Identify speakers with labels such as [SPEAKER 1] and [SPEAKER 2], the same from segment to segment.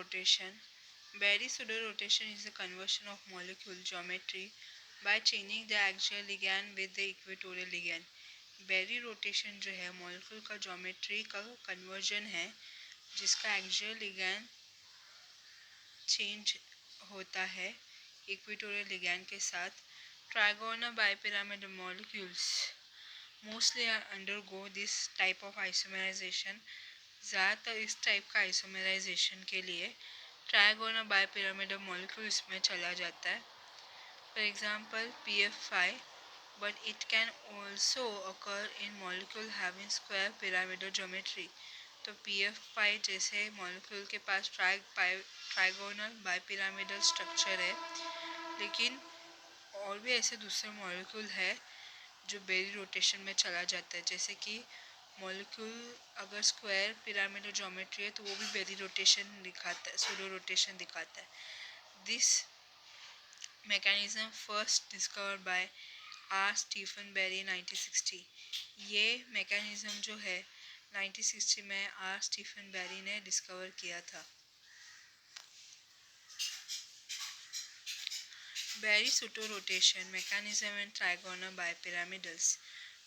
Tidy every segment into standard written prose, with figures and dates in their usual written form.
[SPEAKER 1] pseudo-rotation. Berry pseudo-rotation is the conversion of molecule geometry by changing the axial ligand with the equatorial ligand. Berry rotation जो है molecule का geometry का conversion है जिसका axial ligand change होता है equatorial ligand के साथ. Trigonal bipyramidal molecules mostly undergo this type of isomerization. ज़्यादातर इस टाइप का आइसोमराइजेशन के लिए ट्राइगोनल बाइपिरामिडल मॉलिक्यूल्स में चला जाता है. For example PF5, but it can also occur in molecule having square pyramidal geometry. तो PF5 जैसे मॉलिक्यूल के पास ट्राइगोनल बाइपिरामिडल स्ट्रक्चर है, लेकिन और भी ऐसे दूसरे मॉलिक्यूल है जो बेरी रोटेशन में चला जाता है. जैसे कि मॉलिक्यूल अगर स्क्वायर पिरामिडल ज्योमेट्री है तो वो भी बेरी रोटेशन दिखाता है, सूडो रोटेशन दिखाता है. This mechanism first discovered by R. Stephen Berry 1960. ये mechanism जो है 1960 में R. Stephen Berry ने डिस्कवर किया था. Berry pseudo-rotation mechanism in trigonal bipyramidals.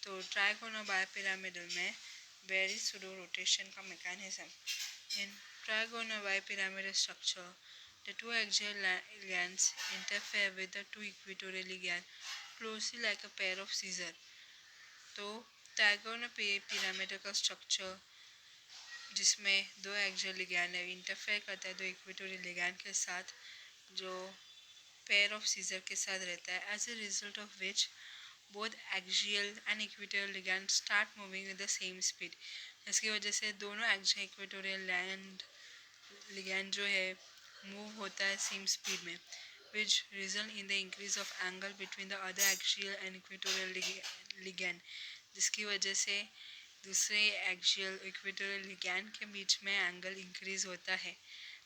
[SPEAKER 1] तो trigonal bipyramidal में Berry pseudo-rotation का mechanism. In trigonal bipyramidal structure, the two axial ligands interfere with the two equatorial ligands closely like a pair of scissors. तो trigonal pyramid का structure जिसमें दो axial ligand है interfere करता है दो इक्वेटोरियल लिगैंड के साथ जो पेयर ऑफ सीजर के साथ रहता है. As a result of which both axial and equatorial ligand start moving with the same speed. इसकी वजह से दोनों एक्सियल इक्वेटोरियल लिगैंड जो है मूव होता है सेम स्पीड में, which result in the increase of angle between the other axial and equatorial ligand. जिसकी वजह से दूसरे axial equatorial ligand के बीच में एंगल इंक्रीज होता है.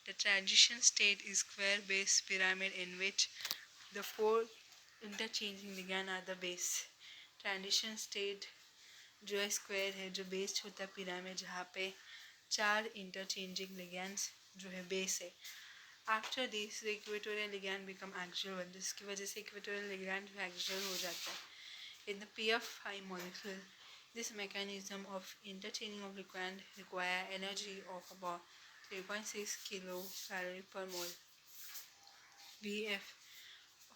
[SPEAKER 1] The transition state is square base pyramid in which the four interchanging ligand are the base. Transition state जो है स्क्वायर है जो बेस्ड होता है पिरामिड जहाँ पे चार इंटरचेंजिंग लिगैंड्स जो है बेस है. After this the equatorial ligand become axial one. जिसकी वजह से इक्वेटोरियल लिगैंड एक्सियल हो जाता है. In the PF5 molecule, this mechanism of interchanging of liquid require energy of about 3.6 kilocalorie per mole. VF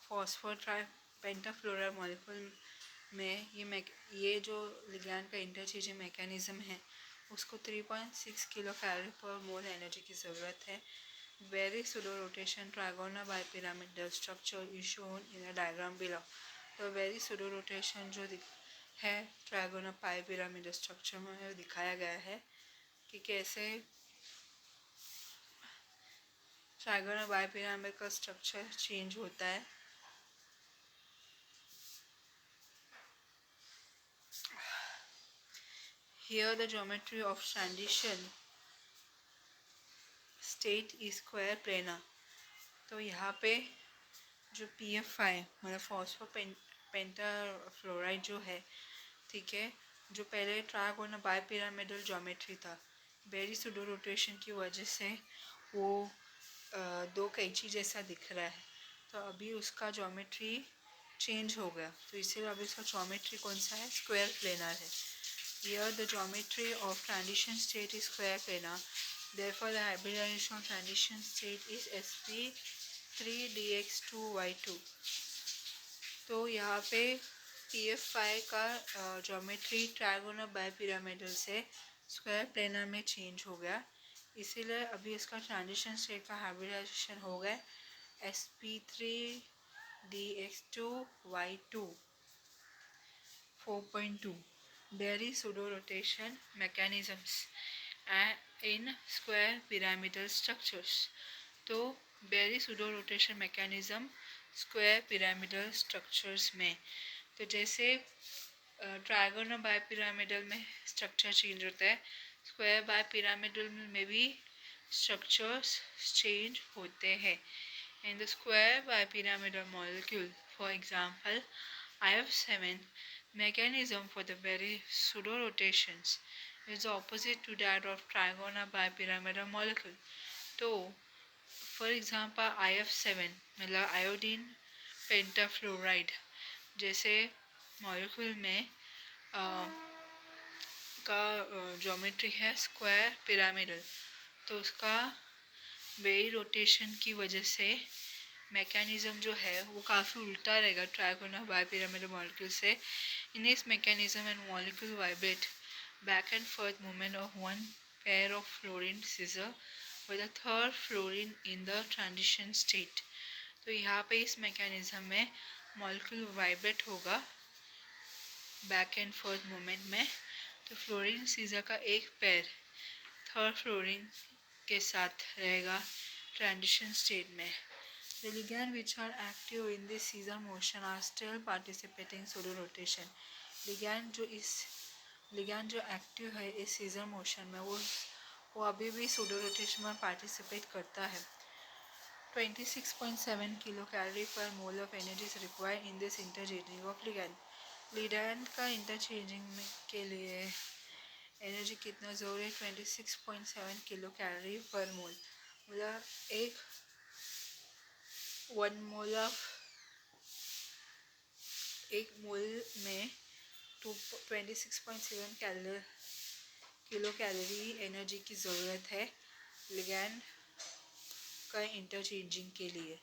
[SPEAKER 1] phosphor pentafluoride molecule में ये जो ligand का इंटरचेंजिंग मैकेनिज्म है उसको 3.6 किलो कैलोरी पर मोल एनर्जी की ज़रूरत है. Berry pseudo-rotation trigonal bipyramidal structure is shown in a diagram below. तो Berry pseudo-rotation जो है trigonal bipyramidal structure में दिखाया गया है कि कैसे trigonal bipyramid का structure change होता है. Here the geometry of transition state is square planar. तो यहाँ पे जो PF5 मतलब फॉस्फो पेंटाफ्लोराइड जो है, ठीक है, जो पहले ट्राइगोनल बाइपिरामिडल ज्योमेट्री था, बेरी सूडो रोटेशन की वजह से वो दो कैंची जैसा दिख रहा है. तो अभी उसका ज्योमेट्री चेंज हो गया, तो इसीलिए अभी उसका ज्योमेट्री कौन सा है, स्क्वायर प्लेनर है. Here the geometry of transition state is square planar. Therefore the hybridization of transition state is sp3dx2y2. तो यहाँ पे PF5 का ज्योमेट्री ट्राइगोनल बाइपिरामिडल से स्क्वायर प्लेनर में चेंज हो गया, इसीलिए अभी इसका ट्रांजिशन स्टेट का हाइब्रिडाइजेशन हो गया sp3dx2y2. 4.2 Berry pseudo-rotation mechanisms in square pyramidal structures. तो Berry pseudo-rotation mechanism square pyramidal structures में, तो जैसे ट्राइगोनल बाइपिरामिडल में स्ट्रक्चर चेंज होता है, स्क्वायर बाइपिरामिडल में भी स्ट्रक्चर्स चेंज होते हैं. In the square bipyramidal molecule, for example, IF7, mechanism for the Berry pseudo-rotations is opposite to that of trigonal bipyramidal molecule. तो फॉर एग्जांपल IF7 मतलब iodine पेंटाफ्लोराइड जैसे molecule में का ज्योमेट्री है स्क्वायर पिरामिडल, तो उसका वेरी रोटेशन की वजह से मैकेनिज्म जो है वो काफ़ी उल्टा रहेगा ट्राइगोनल बाइपिरामिडल मॉलिक्यूल से. In this mechanism and molecule vibrate back and forth movement of one pair of fluorine scissor with a third fluorine in the transition state. तो यहाँ पे इस मैकेनिज्म में मॉलिक्यूल वाइब्रेट होगा बैक एंड फोर्थ मूवमेंट में, तो fluorine scissor का एक पैर थर्ड फ्लोरीन के साथ रहेगा ट्रांजिशन स्टेट में. The ligand which are active in this Caesar motion are still participating pseudo rotation. Ligand जो एक्टिव है इस सीजर मोशन में वो अभी भी सूडो रोटेशन में पार्टिसिपेट करता है. 26.7 किलो कैलोरी पर mole of energy is required in this interchanging of ligand. Ligand का इंटरचेंजिंग के लिए एनर्जी कितना ज़रूरी है? 26.7 किलो कैलोरी पर मोल. मतलब एक 1 मोल में 26.7 किलो कैलोरी एनर्जी की ज़रूरत है लिगैंड का इंटरचेंजिंग के लिए.